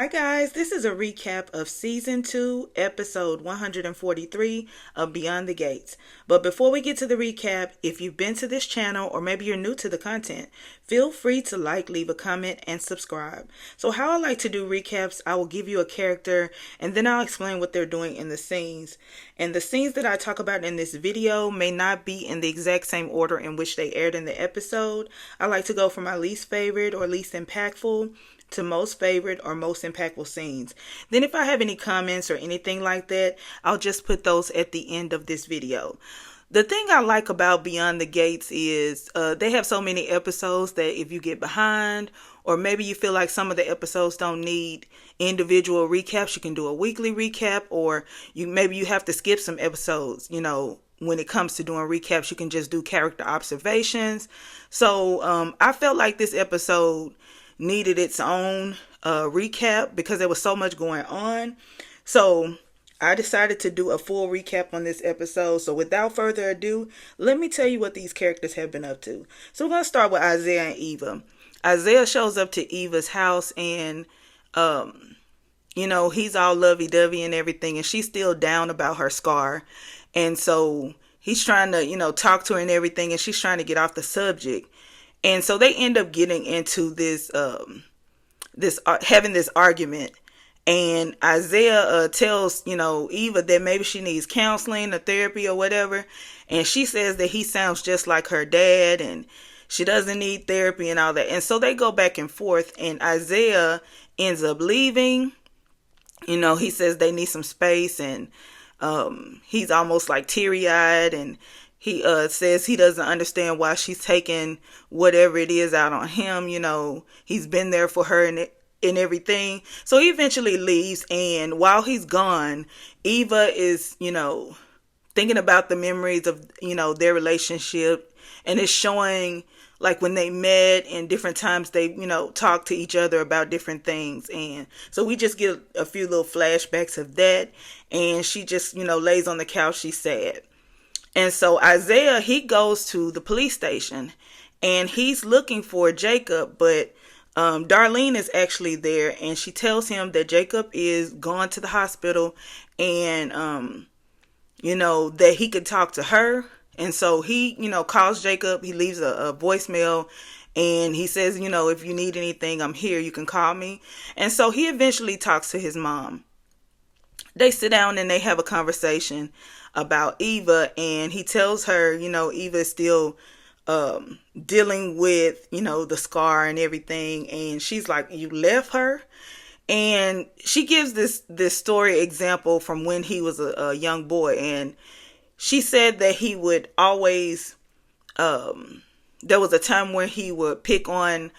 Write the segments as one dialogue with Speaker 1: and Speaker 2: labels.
Speaker 1: Hi guys, this is a recap of season 2, episode 143 of Beyond the Gates. But before we get to the recap, if you've been to this channel or maybe you're new to the content, feel free to leave a comment, and subscribe. So how I like to do recaps, I will give you a character and then I'll explain what they're doing in the scenes. And the scenes that I talk about in this video may not be in the exact same order in which they aired in the episode. I like to go from my least favorite or least impactful to most favorite or most impactful scenes. Then if I have any comments or anything like that, I'll just put those at the end of this video. The thing I like about Beyond the Gates is they have so many episodes that if you get behind, or maybe you feel like some of the episodes don't need individual recaps, you can do a weekly recap, or maybe you have to skip some episodes, when it comes to doing recaps, you can just do character observations. So I felt like this episode needed its own recap because there was so much going on. So I decided to do a full recap on this episode. So without further ado, let me tell you what these characters have been up to. So we're going to start with Isaiah and Eva. Isaiah shows up to Eva's house and, he's all lovey-dovey and everything. And she's still down about her scar. And so he's trying to, talk to her and everything. And she's trying to get off the subject. And so they end up getting into this having this argument. And Isaiah tells, Eva that maybe she needs counseling or therapy or whatever. And she says that he sounds just like her dad and she doesn't need therapy and all that. And so they go back and forth and Isaiah ends up leaving. He says they need some space and he's almost like teary-eyed and he says he doesn't understand why she's taking whatever it is out on him. He's been there for her and everything. So he eventually leaves. And while he's gone, Eva is, thinking about the memories of, their relationship. And it's showing like when they met and different times they, talked to each other about different things. And so we just get a few little flashbacks of that. And she just, lays on the couch. She's sad. And so Isaiah, he goes to the police station and he's looking for Jacob, but Darlene is actually there and she tells him that Jacob is gone to the hospital and, that he could talk to her. And so he, calls Jacob, he leaves a voicemail and he says, if you need anything, I'm here, you can call me. And so he eventually talks to his mom. They sit down and they have a conversation about Eva and he tells her, Eva is still dealing with, the scar and everything. And she's like, you left her? And she gives this story example from when he was a young boy. And she said that he would always, there was a time where he would pick on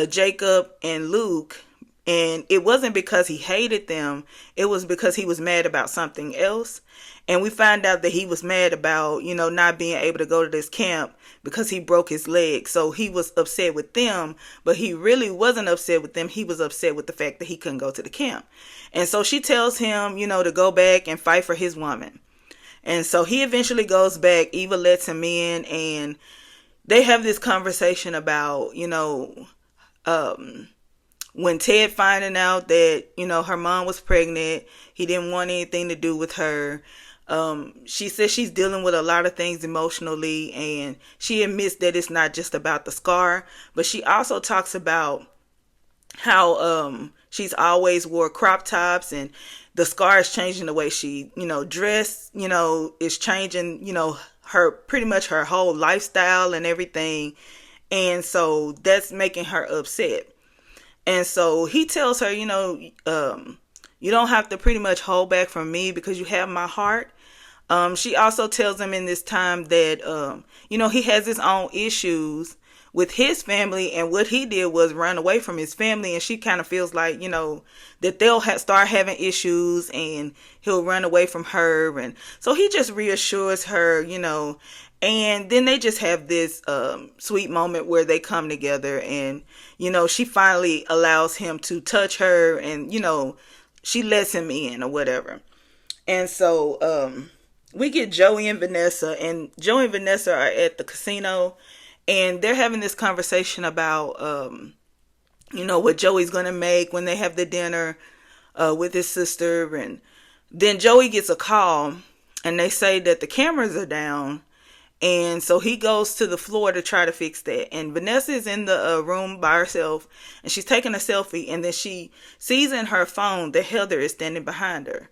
Speaker 1: Jacob and Luke. And it wasn't because he hated them. It was because he was mad about something else. And we find out that he was mad about, not being able to go to this camp because he broke his leg. So he was upset with them, but he really wasn't upset with them. He was upset with the fact that he couldn't go to the camp. And so she tells him, to go back and fight for his woman. And so he eventually goes back. Eva lets him in and they have this conversation about, when Ted finding out that, her mom was pregnant, he didn't want anything to do with her. She says she's dealing with a lot of things emotionally and she admits that it's not just about the scar, but she also talks about how she's always wore crop tops and the scar is changing the way she, dress, is changing, her pretty much her whole lifestyle and everything. And so that's making her upset. And so he tells her, you don't have to pretty much hold back from me because you have my heart. She also tells him in this time that, he has his own issues with his family. And what he did was run away from his family. And she kind of feels like, that they'll start having issues and he'll run away from her. And so he just reassures her, and then they just have this sweet moment where they come together and, she finally allows him to touch her and, she lets him in or whatever. And so we get Joey and Vanessa, and Joey and Vanessa are at the casino and they're having this conversation about, what Joey's gonna make when they have the dinner with his sister. And then Joey gets a call, and they say that the cameras are down. And so he goes to the floor to try to fix that. And Vanessa is in the room by herself, and she's taking a selfie. And then she sees in her phone that Heather is standing behind her.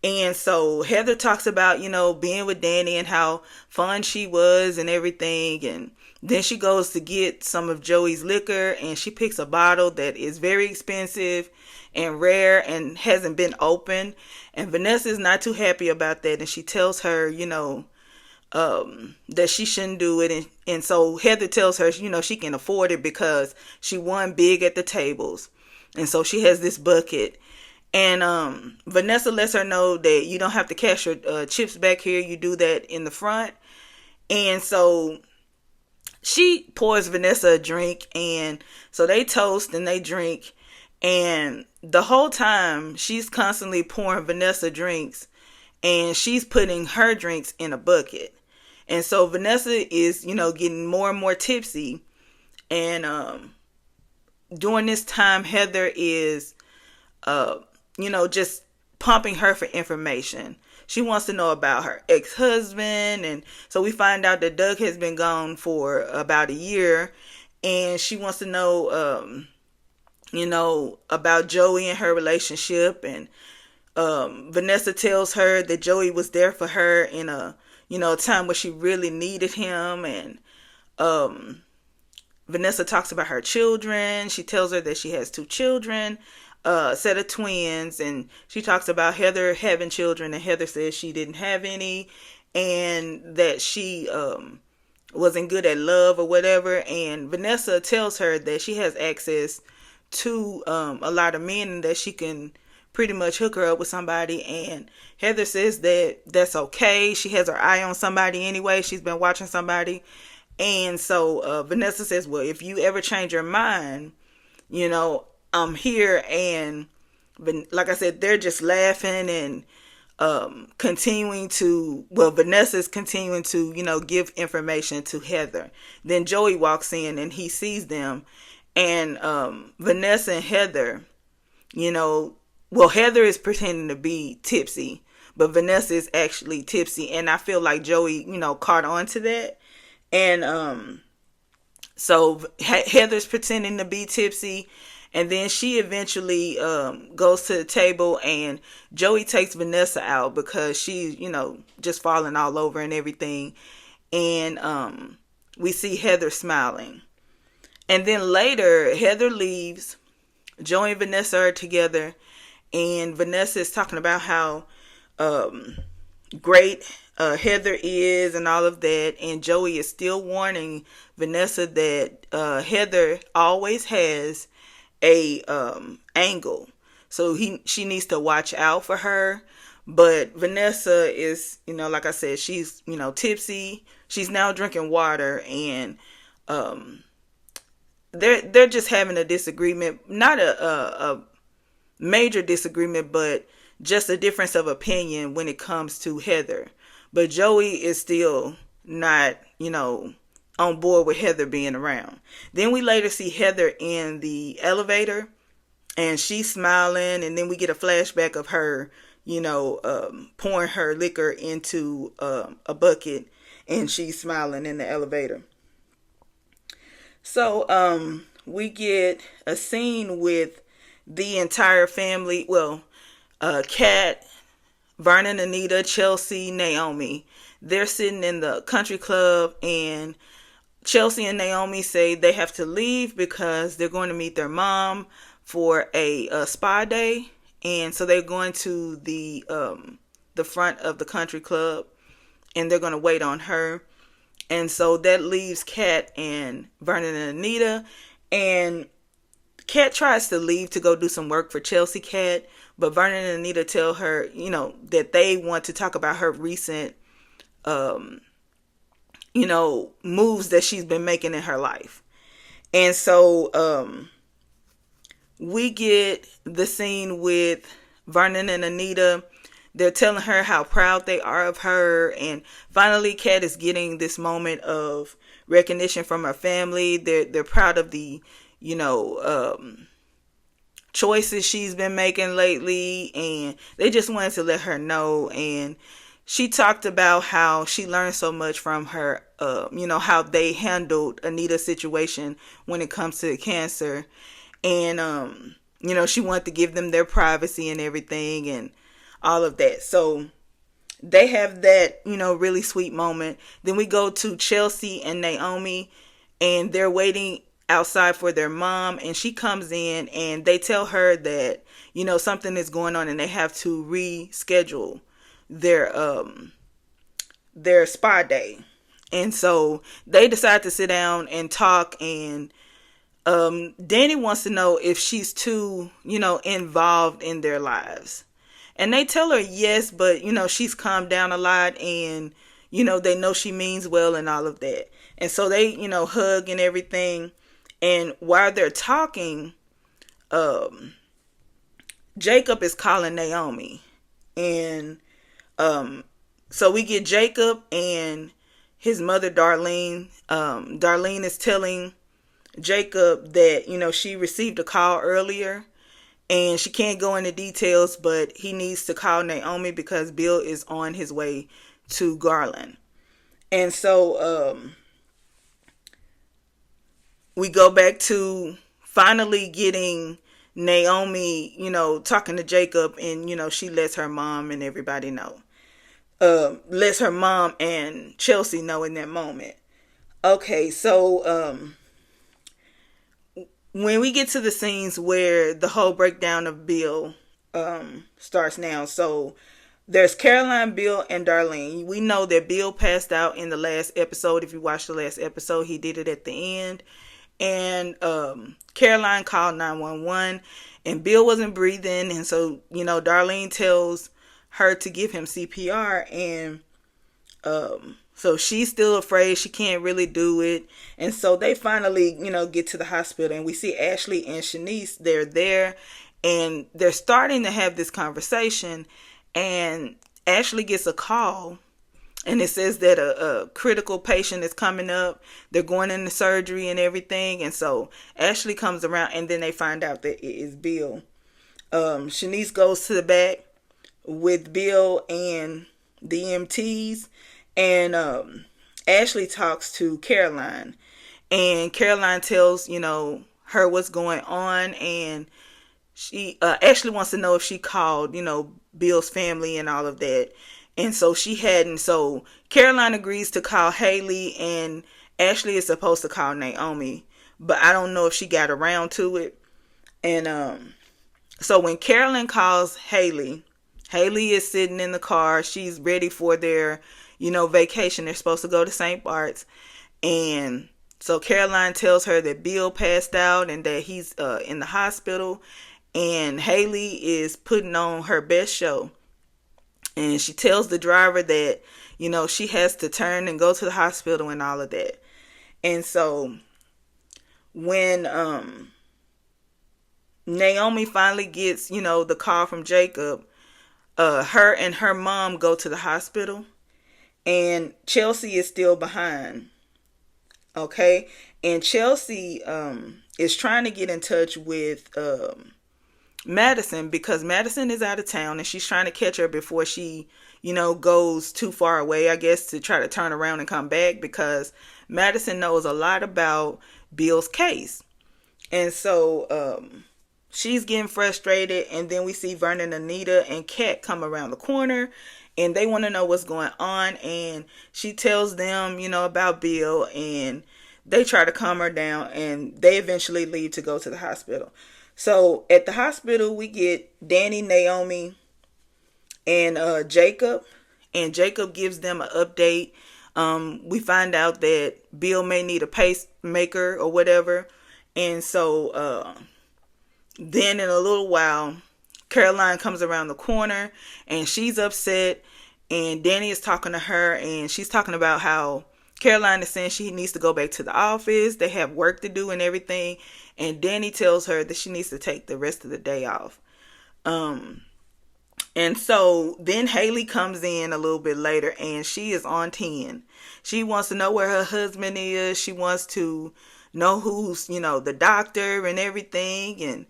Speaker 1: And so Heather talks about, being with Danny and how fun she was and everything. And then she goes to get some of Joey's liquor, and she picks a bottle that is very expensive and rare and hasn't been opened. And Vanessa is not too happy about that. And she tells her, that she shouldn't do it. And so Heather tells her, she can afford it because she won big at the tables. And so she has this bucket. And Vanessa lets her know that you don't have to cash your chips back here. You do that in the front. And so she pours Vanessa a drink. And so they toast and they drink. And the whole time she's constantly pouring Vanessa drinks. And she's putting her drinks in a bucket. And so Vanessa is, getting more and more tipsy. And during this time, Heather is, just pumping her for information. She wants to know about her ex-husband. And so we find out that Doug has been gone for about a year. And she wants to know, about Joey and her relationship. And Vanessa tells her that Joey was there for her in a time where she really needed him. And Vanessa talks about her children. She tells her that she has 2 children, a set of twins. And she talks about Heather having children, and Heather says she didn't have any, and that she wasn't good at love or whatever. And Vanessa tells her that she has access to a lot of men, and that she can pretty much hook her up with somebody. And Heather says that that's okay. She has her eye on somebody anyway. She's been watching somebody. And so Vanessa says, well, if you ever change your mind, I'm here. And like I said, they're just laughing and Vanessa's continuing to, give information to Heather. Then Joey walks in and he sees them. And Vanessa and Heather, Heather is pretending to be tipsy, but Vanessa is actually tipsy. And I feel like Joey, caught on to that. And so Heather's pretending to be tipsy. And then she eventually goes to the table, and Joey takes Vanessa out because she's, just falling all over and everything. And we see Heather smiling. And then later, Heather leaves. Joey and Vanessa are together. And Vanessa is talking about how great Heather is and all of that. And Joey is still warning Vanessa that Heather always has a angle. So she needs to watch out for her. But Vanessa is, like I said, she's, tipsy. She's now drinking water. And they're just having a disagreement. Not a major disagreement, but just a difference of opinion when it comes to Heather. But Joey is still not, on board with Heather being around. Then we later see Heather in the elevator, and she's smiling. And then we get a flashback of her, pouring her liquor into a bucket, and she's smiling in the elevator. So we get a scene with the entire family. Well, Kat, Vernon, Anita, Chelsea, Naomi. They're sitting in the country club, and Chelsea and Naomi say they have to leave because they're going to meet their mom for a spa day. And so they're going to the front of the country club, and they're going to wait on her. And so that leaves Kat and Vernon and Anita. And Kat tries to leave to go do some work for Chelsea Kat, but Vernon and Anita tell her, that they want to talk about her recent, moves that she's been making in her life. And so we get the scene with Vernon and Anita. They're telling her how proud they are of her. And finally, Kat is getting this moment of recognition from her family. They're proud of the, you know, choices she's been making lately, and they just wanted to let her know. And she talked about how she learned so much from her, how they handled Anita's situation when it comes to cancer. And, she wanted to give them their privacy and everything and all of that. So they have that, really sweet moment. Then we go to Chelsea and Naomi, and they're waiting outside for their mom, and she comes in and they tell her that, something is going on and they have to reschedule their spa day. And so they decide to sit down and talk, and Danny wants to know if she's too, involved in their lives. And they tell her yes, but, she's calmed down a lot, and, they know she means well and all of that. And so they, hug and everything. And while they're talking, Jacob is calling Naomi. And so we get Jacob and his mother, Darlene. Darlene is telling Jacob that, she received a call earlier. And she can't go into details, but he needs to call Naomi because Bill is on his way to Garland. And so we go back to finally getting Naomi, talking to Jacob, and, she lets her mom and everybody know. Lets her mom and Chelsea know in that moment. Okay, so when we get to the scenes where the whole breakdown of Bill starts now. So there's Caroline, Bill, and Darlene. We know that Bill passed out in the last episode. If you watched the last episode, he did it at the end. And Caroline called 911, and Bill wasn't breathing. And so, Darlene tells her to give him CPR, and so she's still afraid. She can't really do it. And so they finally, get to the hospital, and we see Ashley and Shanice. They're there, and they're starting to have this conversation. And Ashley gets a call, and it says that a critical patient is coming up. They're going into surgery and everything. And so Ashley comes around, and then they find out that it is Bill. Shanice goes to the back with Bill and the EMTs. And Ashley talks to Caroline, and Caroline tells, her what's going on. And she Ashley wants to know if she called, Bill's family and all of that. And so she hadn't. So Caroline agrees to call Haley, and Ashley is supposed to call Naomi, but I don't know if she got around to it. And so when Caroline calls Haley is sitting in the car. She's ready for their vacation. They're supposed to go to St. Bart's. And so Caroline tells her that Bill passed out and that he's in the hospital. And Haley is putting on her best show. And she tells the driver that, she has to turn and go to the hospital and all of that. And so when Naomi finally gets, the call from Jacob, her and her mom go to the hospital. And Chelsea is still behind. Okay. And Chelsea is trying to get in touch with Madison, because Madison is out of town, and she's trying to catch her before she, goes too far away, I guess, to try to turn around and come back, because Madison knows a lot about Bill's case. And so she's getting frustrated. And then we see Vernon, Anita, and Kat come around the corner. And they want to know what's going on. And she tells them, about Bill. And they try to calm her down. And they eventually leave to go to the hospital. So at the hospital, we get Danny, Naomi, and Jacob. And Jacob gives them an update. We find out that Bill may need a pacemaker or whatever. And so then in a little while, Caroline comes around the corner, and she's upset, and Danny is talking to her, and she's talking about how Caroline is saying she needs to go back to the office. They have work to do and everything. And Danny tells her that she needs to take the rest of the day off. And so then Haley comes in a little bit later, and she is on 10. She wants to know where her husband is. She wants to know who's, the doctor and everything. And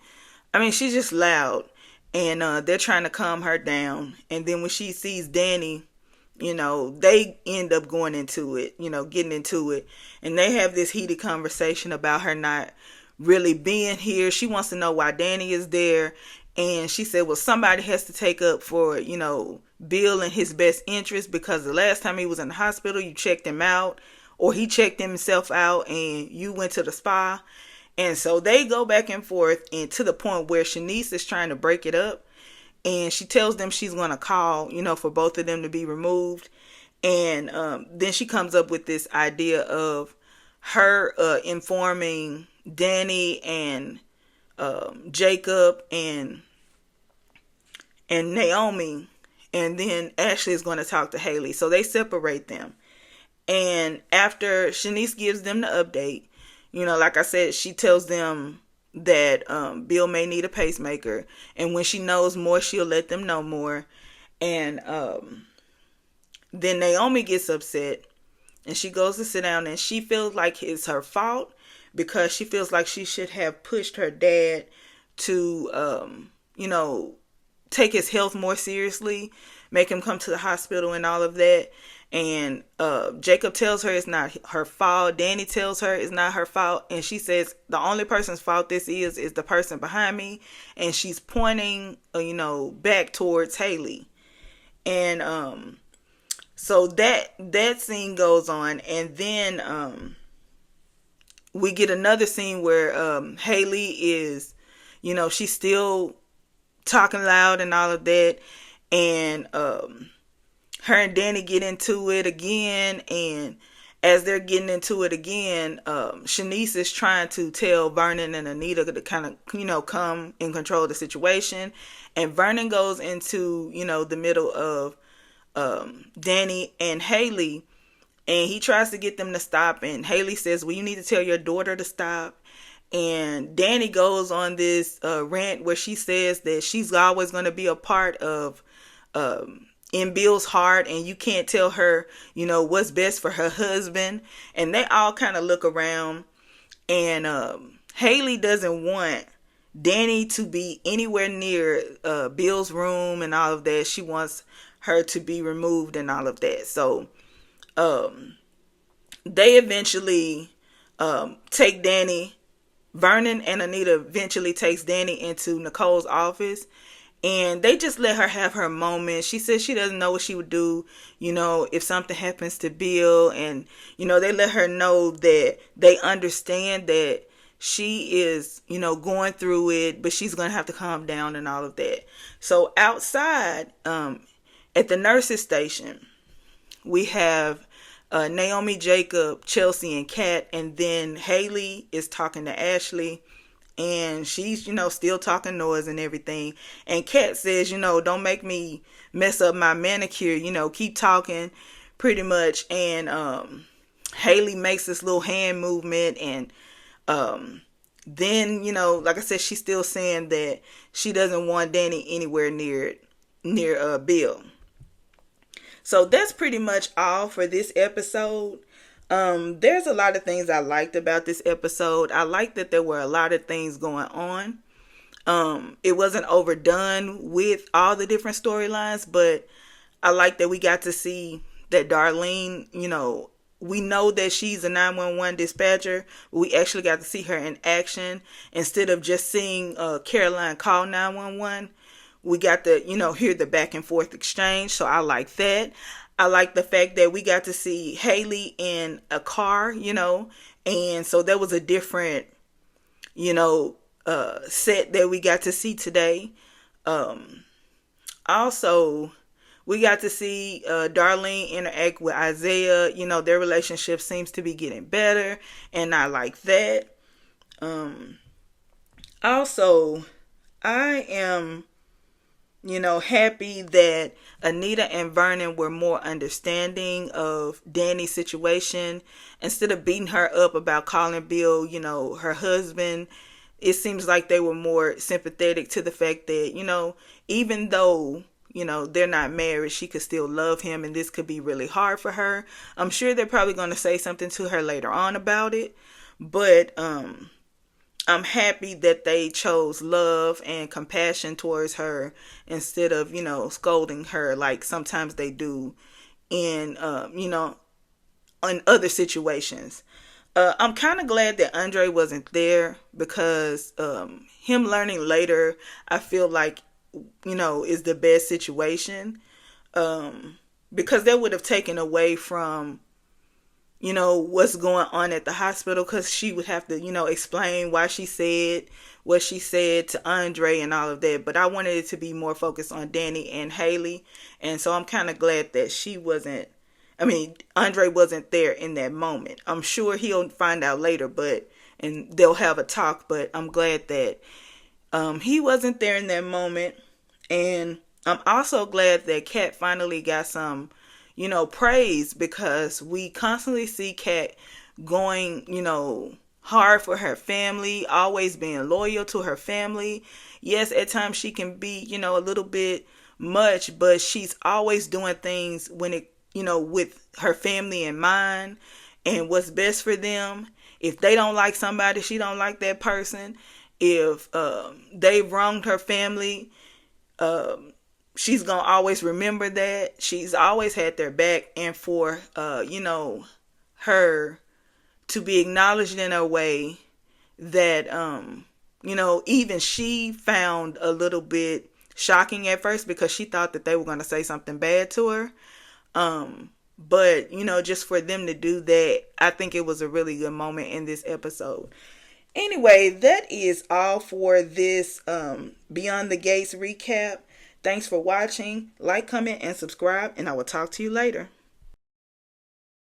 Speaker 1: I mean, she's just loud. And they're trying to calm her down. And then when she sees Danny, they end up going into it, getting into it. And they have this heated conversation about her not really being here. She wants to know why Danny is there. And she said, well, somebody has to take up for, Bill in his best interest, because the last time he was in the hospital, you checked him out, or he checked himself out and you went to the spa. And so they go back and forth, and to the point where Shanice is trying to break it up. And she tells them she's going to call, for both of them to be removed. And then she comes up with this idea of her informing Danny and Jacob and Naomi. And then Ashley is going to talk to Haley. So they separate them. And after Shanice gives them the update, like I said, she tells them that Bill may need a pacemaker. And when she knows more, she'll let them know more. And then Naomi gets upset. And she goes to sit down. And she feels like it's her fault, because she feels like she should have pushed her dad to, take his health more seriously, make him come to the hospital and all of that. And Jacob tells her it's not her fault. Danny tells her it's not her fault. And she says the only person's fault this is the person behind me. And she's pointing, back towards Haley. And so that scene goes on. And then we get another scene where Haley is, she's still talking loud and all of that. And her and Danny get into it again. And as they're getting into it again, Shanice is trying to tell Vernon and Anita to kind of, come and control the situation. And Vernon goes into, the middle of Danny and Haley. And he tries to get them to stop. And Haley says, well, you need to tell your daughter to stop. And Danny goes on this rant where she says that she's always going to be a part of in Bill's heart, and you can't tell her, what's best for her husband. And they all kind of look around, and Haley doesn't want Danny to be anywhere near Bill's room and all of that. She wants her to be removed and all of that. So they eventually take Danny. Vernon and Anita eventually takes Danny into Nicole's office, and they just let her have her moment. She says she doesn't know what she would do, if something happens to Bill. And, they let her know that they understand that she is, going through it, but she's going to have to calm down and all of that. So outside, at the nurse's station, we have Naomi, Jacob, Chelsea, and Kat. And then Haley is talking to Ashley. And she's, still talking noise and everything. And Kat says, don't make me mess up my manicure. Keep talking, pretty much. And Haley makes this little hand movement. And then, like I said, she's still saying that she doesn't want Danny anywhere near Bill. So that's pretty much all for this episode. There's a lot of things I liked about this episode. I liked that there were a lot of things going on. It wasn't overdone with all the different storylines, but I like that we got to see that Darlene, we know that she's a 911 dispatcher, but we actually got to see her in action instead of just seeing Caroline call 911. We got to, hear the back and forth exchange. So I like that. I like the fact that we got to see Haley in a car, and so there was a different, set that we got to see today. Also, we got to see Darlene interact with Isaiah. Their relationship seems to be getting better, and I like that. Also, I am happy that Anita and Vernon were more understanding of Danny's situation. Instead of beating her up about calling Bill, her husband, it seems like they were more sympathetic to the fact that, even though, they're not married, she could still love him, and this could be really hard for her. I'm sure they're probably going to say something to her later on about it. But I'm happy that they chose love and compassion towards her instead of, scolding her like sometimes they do in, in other situations. I'm kind of glad that Andre wasn't there because him learning later, I feel like, is the best situation. Because that would have taken away from, what's going on at the hospital, because she would have to, explain why she said what she said to Andre and all of that. But I wanted it to be more focused on Danny and Haley. And so I'm kind of glad that Andre wasn't there in that moment. I'm sure he'll find out later, and they'll have a talk, but I'm glad that he wasn't there in that moment. And I'm also glad that Kat finally got some, praise, because we constantly see Kat going, hard for her family, always being loyal to her family. Yes, at times she can be, a little bit much, but she's always doing things when it, with her family in mind and what's best for them. If they don't like somebody, she don't like that person. If they've wronged her family, she's gonna always remember that. She's always had their back, and for her to be acknowledged in a way that even she found a little bit shocking at first, because she thought that they were going to say something bad to her. But just for them to do that, I think it was a really good moment in this episode. Anyway, that is all for this Beyond the Gates recap. Thanks for watching. Like, comment, and subscribe, and I will talk to you later.